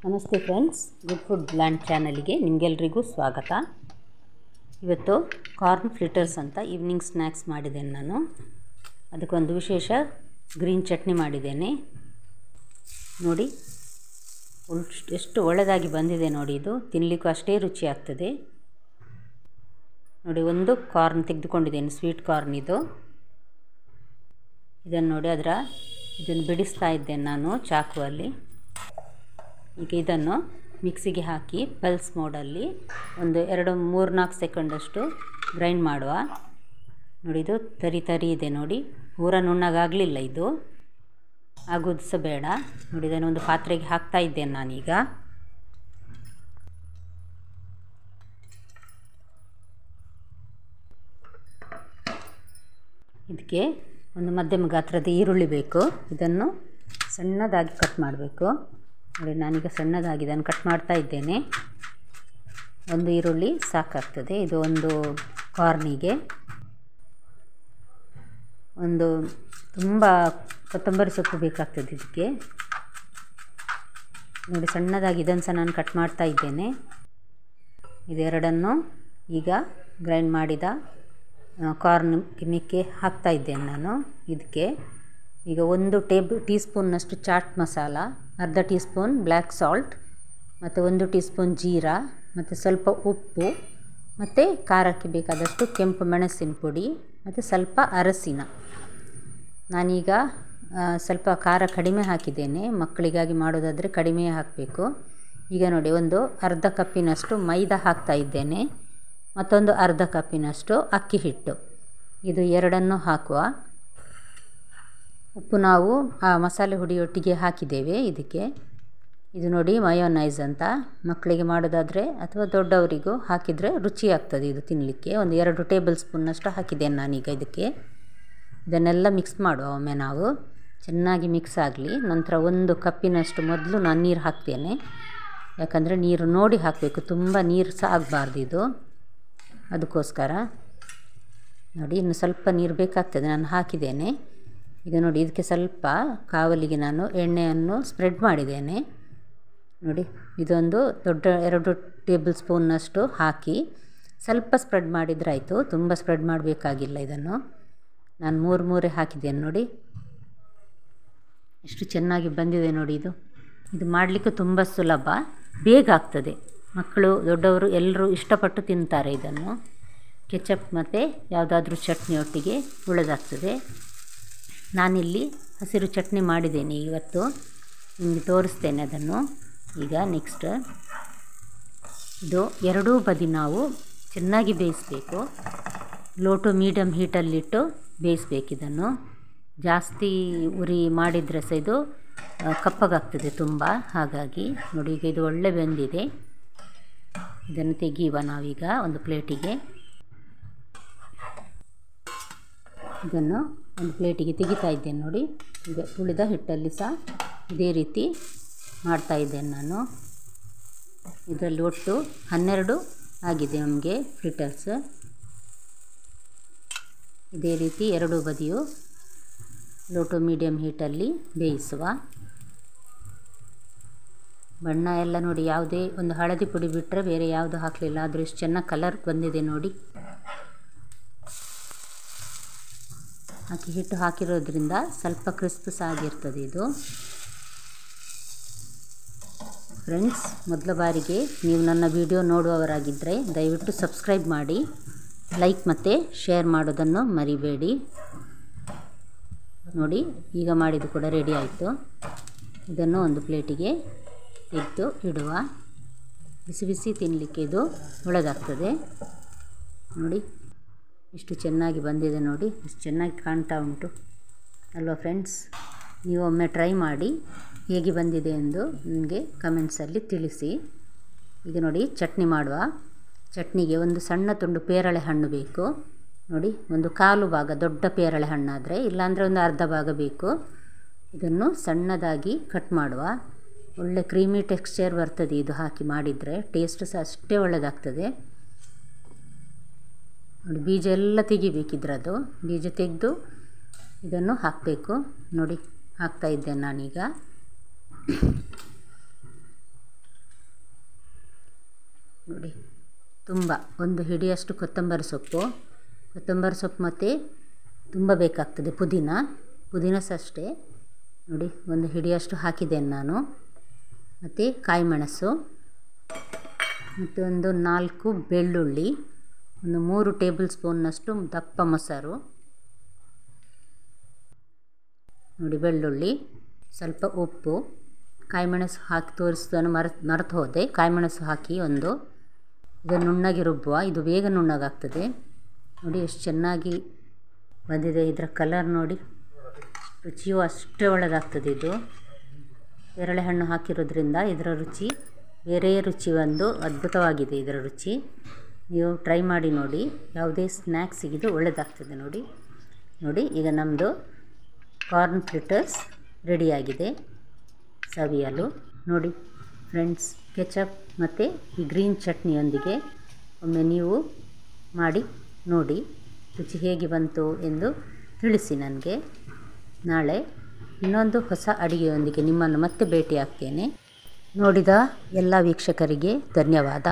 ನಮಸ್ತೆ friends, good food land ಚಾನಲ್ಗೆ ನಿಮಗೆಲ್ರಿಗೂ ಸ್ವಾಗತ. ಇವತ್ತು ಕಾರ್ನ್ ಫ್ರಿಟರ್ಸ್ ಅಂತ ಈವ್ನಿಂಗ್ ಸ್ನ್ಯಾಕ್ಸ್ ಮಾಡಿದ್ದೇನೆ ನಾನು. ಅದಕ್ಕೊಂದು ವಿಶೇಷ ಗ್ರೀನ್ ಚಟ್ನಿ ಮಾಡಿದ್ದೇನೆ ನೋಡಿ. ಎಷ್ಟು ಒಳ್ಳೆಯದಾಗಿ ಬಂದಿದೆ ನೋಡಿ. ಇದು ತಿನ್ನಲಿಕ್ಕೂ ಅಷ್ಟೇ ರುಚಿ ಆಗ್ತದೆ ನೋಡಿ. ಒಂದು ಕಾರ್ನ್ ತೆಗೆದುಕೊಂಡಿದ್ದೇನೆ, ಸ್ವೀಟ್ ಕಾರ್ನ್ ಇದು. ಇದನ್ನು ನೋಡಿ, ಇದನ್ನು ಬಿಡಿಸ್ತಾ ಇದ್ದೇನೆ ನಾನು ಚಾಕುವಲ್ಲಿ. ಈಗ ಇದನ್ನು ಮಿಕ್ಸಿಗೆ ಹಾಕಿ ಪಲ್ಸ್ ಮೋಡಲ್ಲಿ ಒಂದು 2-3-4 ಸೆಕೆಂಡಷ್ಟು ಗ್ರೈಂಡ್ ಮಾಡುವ ನೋಡಿ. ಇದು ತರಿ ಇದೆ ನೋಡಿ, ಪೂರ ನುಣ್ಣಗಾಗಲಿಲ್ಲ. ಇದು ಆಗೋದು ಸಹ ಬೇಡ ನೋಡಿ. ಇದನ್ನು ಒಂದು ಪಾತ್ರೆಗೆ ಹಾಕ್ತಾ ಇದ್ದೇನೆ ನಾನೀಗ. ಇದಕ್ಕೆ ಒಂದು ಮಧ್ಯಮ ಗಾತ್ರದ ಈರುಳ್ಳಿ ಬೇಕು. ಇದನ್ನು ಸಣ್ಣದಾಗಿ ಕಟ್ ಮಾಡಬೇಕು ನೋಡಿ. ನಾನೀಗ ಸಣ್ಣದಾಗಿ ಇದನ್ನು ಕಟ್ ಮಾಡ್ತಾ ಇದ್ದೇನೆ. ಒಂದು ಈರುಳ್ಳಿ ಸಾಕಾಗ್ತದೆ. ಇದು ಒಂದು ಕಾರ್ನಿಗೆ. ಒಂದು ತುಂಬ ಕೊತ್ತಂಬರಿ ಸೊಪ್ಪು ಬೇಕಾಗ್ತದೆ ಇದಕ್ಕೆ ನೋಡಿ. ಸಣ್ಣದಾಗಿ ಇದನ್ನು ಸಹ ನಾನು ಕಟ್ ಮಾಡ್ತಾ ಇದ್ದೇನೆ. ಇದೆರಡನ್ನು ಈಗ ಗ್ರೈಂಡ್ ಮಾಡಿದ ಕಾರ್ನ್ ಮಿಕ್ಕೆ ಹಾಕ್ತಾ ಇದ್ದೇನೆ ನಾನು. ಇದಕ್ಕೆ ಈಗ 1 ಟೀ ಸ್ಪೂನ್ನಷ್ಟು ಚಾಟ್ ಮಸಾಲ, ಅರ್ಧ ಟೀ ಸ್ಪೂನ್ ಬ್ಲ್ಯಾಕ್ ಸಾಲ್ಟ್, ಮತ್ತು 1 ಟೀ ಸ್ಪೂನ್ ಜೀರಾ, ಮತ್ತು ಸ್ವಲ್ಪ ಉಪ್ಪು, ಮತ್ತು ಖಾರಕ್ಕೆ ಬೇಕಾದಷ್ಟು ಕೆಂಪು ಮೆಣಸಿನ ಪುಡಿ, ಮತ್ತು ಸ್ವಲ್ಪ ಅರಸಿನ. ನಾನೀಗ ಸ್ವಲ್ಪ ಖಾರ ಕಡಿಮೆ ಹಾಕಿದ್ದೇನೆ. ಮಕ್ಕಳಿಗಾಗಿ ಮಾಡೋದಾದರೆ ಕಡಿಮೆ ಹಾಕಬೇಕು. ಈಗ ನೋಡಿ, ಒಂದು ಅರ್ಧ ಕಪ್ಪಿನಷ್ಟು ಮೈದಾ ಹಾಕ್ತಾ ಇದ್ದೇನೆ, ಮತ್ತೊಂದು ಅರ್ಧ ಕಪ್ಪಿನಷ್ಟು ಅಕ್ಕಿ ಹಿಟ್ಟು. ಇದು ಎರಡನ್ನು ಹಾಕುವ. ಉಪ್ಪು ನಾವು ಆ ಮಸಾಲೆ ಹುಡಿಯೊಟ್ಟಿಗೆ ಹಾಕಿದ್ದೇವೆ ಇದಕ್ಕೆ. ಇದು ನೋಡಿ ಮಯೋನೈಸ್ ಅಂತ. ಮಕ್ಕಳಿಗೆ ಮಾಡೋದಾದರೆ ಅಥವಾ ದೊಡ್ಡವರಿಗೂ ಹಾಕಿದರೆ ರುಚಿ ಆಗ್ತದೆ ಇದು ತಿನ್ನಲಿಕ್ಕೆ. ಒಂದು 2 ಟೇಬಲ್ ಸ್ಪೂನ್ನಷ್ಟು ಹಾಕಿದ್ದೇನೆ ನಾನೀಗ ಇದಕ್ಕೆ. ಇದನ್ನೆಲ್ಲ ಮಿಕ್ಸ್ ಮಾಡುವ ಒಮ್ಮೆ ನಾವು. ಚೆನ್ನಾಗಿ ಮಿಕ್ಸ್ ಆಗಲಿ. ನಂತರ 1 ಕಪ್ಪಿನಷ್ಟು ಮೊದಲು ನಾನು ನೀರು ಹಾಕ್ತೇನೆ. ಯಾಕಂದರೆ ನೀರು ನೋಡಿ ಹಾಕಬೇಕು, ತುಂಬ ನೀರು ಸಹ ಆಗಬಾರ್ದು ಇದು. ಅದಕ್ಕೋಸ್ಕರ ನೋಡಿ, ಇನ್ನು ಸ್ವಲ್ಪ ನೀರು ಬೇಕಾಗ್ತದೆ. ನಾನು ಹಾಕಿದ್ದೇನೆ. ಈಗ ನೋಡಿ, ಇದಕ್ಕೆ ಸ್ವಲ್ಪ ಕಾವಲಿಗೆ ನಾನು ಎಣ್ಣೆಯನ್ನು ಸ್ಪ್ರೆಡ್ ಮಾಡಿದ್ದೇನೆ ನೋಡಿ. ಇದೊಂದು ದೊಡ್ಡ 2 ಟೇಬಲ್ ಸ್ಪೂನ್ನಷ್ಟು ಹಾಕಿ ಸ್ವಲ್ಪ ಸ್ಪ್ರೆಡ್ ಮಾಡಿದರೆ ಆಯಿತು. ತುಂಬ ಸ್ಪ್ರೆಡ್ ಮಾಡಬೇಕಾಗಿಲ್ಲ. ಇದನ್ನು ನಾನು 3 ಹಾಕಿದ್ದೇನೆ ನೋಡಿ. ಎಷ್ಟು ಚೆನ್ನಾಗಿ ಬಂದಿದೆ ನೋಡಿ. ಇದು ಮಾಡಲಿಕ್ಕೆ ತುಂಬ ಸುಲಭ, ಬೇಗ ಆಗ್ತದೆ. ಮಕ್ಕಳು ದೊಡ್ಡವರು ಎಲ್ಲರೂ ಇಷ್ಟಪಟ್ಟು ತಿಂತಾರೆ ಇದನ್ನು. ಕೆಚಪ್ ಮತ್ತು ಯಾವುದಾದ್ರೂ ಚಟ್ನಿಯೊಟ್ಟಿಗೆ ಒಳ್ಳೆಯದಾಗ್ತದೆ. ನಾನಿಲ್ಲಿ ಹಸಿರು ಚಟ್ನಿ ಮಾಡಿದ್ದೇನೆ ಇವತ್ತು, ನಿಮಗೆ ತೋರಿಸ್ತೇನೆ ಅದನ್ನು. ಈಗ ನೆಕ್ಸ್ಟ್ ಇದು ಎರಡೂ ಬದಿ ನಾವು ಚೆನ್ನಾಗಿ ಬೇಯಿಸಬೇಕು. ಲೋ ಟು ಮೀಡಿಯಮ್ ಹೀಟಲ್ಲಿಟ್ಟು ಬೇಯಿಸಬೇಕು ಇದನ್ನು. ಜಾಸ್ತಿ ಉರಿ ಮಾಡಿದರೆ ಸಹ ಇದು ಕಪ್ಪಗಾಗ್ತದೆ ತುಂಬ. ಹಾಗಾಗಿ ನೋಡಿ, ಈಗ ಇದು ಒಳ್ಳೆ ಬೆಂದಿದೆ. ಇದನ್ನು ತೆಗೆಯುವ ನಾವೀಗ ಒಂದು ಪ್ಲೇಟಿಗೆ. ಇದನ್ನು ಒಂದು ಪ್ಲೇಟಿಗೆ ತೆಗಿತಾ ಇದ್ದೇನೆ ನೋಡಿ. ಈಗ ಉಳಿದ ಹಿಟ್ಟಲ್ಲಿ ಸಹ ಇದೇ ರೀತಿ ಮಾಡ್ತಾ ಇದ್ದೇನೆ ನಾನು. ಇದರಲ್ಲಿ ಒಟ್ಟು 12 ಆಗಿದೆ ನಮಗೆ ಫ್ರಿಟರ್ಸ್. ಇದೇ ರೀತಿ ಎರಡೂ ಬದಿಯು ಲೋ ಟು ಮೀಡಿಯಮ್ ಹೀಟಲ್ಲಿ ಬೇಯಿಸುವ. ಬಣ್ಣ ಎಲ್ಲ ನೋಡಿ, ಯಾವುದೇ ಒಂದು ಹಳದಿ ಪುಡಿ ಬಿಟ್ಟರೆ ಬೇರೆ ಯಾವುದು ಹಾಕಲಿಲ್ಲ. ಆದರೂ ಎಷ್ಟು ಚೆನ್ನಾಗಿ ಕಲರ್ ಬಂದಿದೆ ನೋಡಿ. ಅಕ್ಕಿ ಹಿಟ್ಟು ಹಾಕಿರೋದ್ರಿಂದ ಸ್ವಲ್ಪ ಕ್ರಿಸ್ಪ್ ಸಹ ಆಗಿರ್ತದೆ ಇದು. ಫ್ರೆಂಡ್ಸ್, ಮೊದಲ ಬಾರಿಗೆ ನೀವು ನನ್ನ ವಿಡಿಯೋ ನೋಡುವವರಾಗಿದ್ದರೆ ದಯವಿಟ್ಟು ಸಬ್ಸ್ಕ್ರೈಬ್ ಮಾಡಿ, ಲೈಕ್ ಮತ್ತು ಶೇರ್ ಮಾಡೋದನ್ನು ಮರಿಬೇಡಿ ನೋಡಿ. ಈಗ ಮಾಡಿದ್ದು ಕೂಡ ರೆಡಿ ಆಯಿತು. ಇದನ್ನು ಒಂದು ಪ್ಲೇಟಿಗೆ ತೆಗೆದು ಇಡುವ. ಬಿಸಿ ಬಿಸಿ ತಿನ್ನಲಿಕ್ಕೆ ಇದು ಒಳ್ಳೆಯದಾಗ್ತದೆ ನೋಡಿ. ಎಷ್ಟು ಚೆನ್ನಾಗಿ ಬಂದಿದೆ ನೋಡಿ, ಎಷ್ಟು ಚೆನ್ನಾಗಿ ಕಾಣ್ತಾ ಉಂಟು ಅಲ್ವಾ ಫ್ರೆಂಡ್ಸ್? ನೀವು ಒಮ್ಮೆ ಟ್ರೈ ಮಾಡಿ ಹೇಗೆ ಬಂದಿದೆ ಎಂದು ನನಗೆ ಕಮೆಂಟ್ಸಲ್ಲಿ ತಿಳಿಸಿ. ಈಗ ನೋಡಿ, ಚಟ್ನಿ ಮಾಡುವ. ಚಟ್ನಿಗೆ ಒಂದು ಸಣ್ಣ ತುಂಡು ಪೇರಳೆ ಹಣ್ಣು ಬೇಕು ನೋಡಿ. ಒಂದು 1/4 ಭಾಗ ದೊಡ್ಡ ಪೇರಳೆ ಹಣ್ಣಾದರೆ, ಇಲ್ಲಾಂದರೆ ಒಂದು ಅರ್ಧ ಭಾಗ ಬೇಕು. ಇದನ್ನು ಸಣ್ಣದಾಗಿ ಕಟ್ ಮಾಡುವ. ಒಳ್ಳೆ ಕ್ರೀಮಿ ಟೆಕ್ಸ್ಚರ್ ಬರ್ತದೆ ಇದು ಹಾಕಿ ಮಾಡಿದರೆ. ಟೇಸ್ಟ್ ಸಹ ಅಷ್ಟೇ ಒಳ್ಳೆಯದಾಗ್ತದೆ ನೋಡಿ. ಬೀಜ ಎಲ್ಲ ತೆಗಿಬೇಕಿದ್ರದ್ದು. ಬೀಜ ತೆಗೆದು ಇದನ್ನು ಹಾಕಬೇಕು ನೋಡಿ. ಹಾಕ್ತಾ ಇದ್ದೇನೆ ನಾನೀಗ. ತುಂಬ ಒಂದು ಹಿಡಿಯಷ್ಟು ಕೊತ್ತಂಬರಿ ಸೊಪ್ಪು ಮತ್ತು ತುಂಬ ಬೇಕಾಗ್ತದೆ ಪುದೀನ ಸಹ ಅಷ್ಟೇ ನೋಡಿ, ಒಂದು ಹಿಡಿಯಷ್ಟು ಹಾಕಿದ್ದೇನೆ ನಾನು. ಮತ್ತು ಕಾಯಿ ಮೆಣಸು, ಮತ್ತು ಒಂದು 4 ಬೆಳ್ಳುಳ್ಳಿ, ಒಂದು 3 ಟೇಬಲ್ ಸ್ಪೂನ್ನಷ್ಟು ದಪ್ಪ ಮೊಸರು ನೋಡಿ, ಬೆಳ್ಳುಳ್ಳಿ, ಸ್ವಲ್ಪ ಉಪ್ಪು, ಕಾಯಿ ಮೆಣಸು ಹಾಕಿ ತೋರಿಸೋದನ್ನು ಮರೆತು ಹೋದೆ. ಕಾಯಿ ಮೆಣಸು ಹಾಕಿ ಇದನ್ನು ನುಣ್ಣಗೆ ರುಬ್ಬುವ. ಇದು ಬೇಗ ನುಣ್ಣಗಾಗ್ತದೆ ನೋಡಿ. ಎಷ್ಟು ಚೆನ್ನಾಗಿ ಬಂದಿದೆ ಇದರ ಕಲರ್ ನೋಡಿ. ರುಚಿಯೂ ಅಷ್ಟೇ ಒಳ್ಳೆಯದಾಗ್ತದೆ. ಇದು ಪೇರಳೆ ಹಣ್ಣು ಹಾಕಿರೋದ್ರಿಂದ ಇದರ ರುಚಿ ಬೇರೆ ರುಚಿ, ಒಂದು ಅದ್ಭುತವಾಗಿದೆ ಇದರ ರುಚಿ. ನೀವು ಟ್ರೈ ಮಾಡಿ ನೋಡಿ, ಯಾವುದೇ ಸ್ನ್ಯಾಕ್ಸಿಗೆ ಇದು ಒಳ್ಳೆಯದಾಗ್ತದೆ ನೋಡಿ. ಈಗ ನಮ್ಮದು ಕಾರ್ನ್ ಫ್ರಿಟರ್ಸ್ ರೆಡಿಯಾಗಿದೆ ಸವಿಯಲು ನೋಡಿ ಫ್ರೆಂಡ್ಸ್. ಕೆಚಪ್ ಮತ್ತು ಈ ಗ್ರೀನ್ ಚಟ್ನಿಯೊಂದಿಗೆ ಒಮ್ಮೆ ನೀವು ಮಾಡಿ ನೋಡಿ, ರುಚಿ ಹೇಗೆ ಬಂತು ಎಂದು ತಿಳಿಸಿ ನನಗೆ. ನಾಳೆ ಇನ್ನೊಂದು ಹೊಸ ಅಡುಗೆಯೊಂದಿಗೆ ನಿಮ್ಮನ್ನು ಮತ್ತೆ ಭೇಟಿಯಾಗ್ತೇನೆ. ನೋಡಿದ ಎಲ್ಲ ವೀಕ್ಷಕರಿಗೆ ಧನ್ಯವಾದ.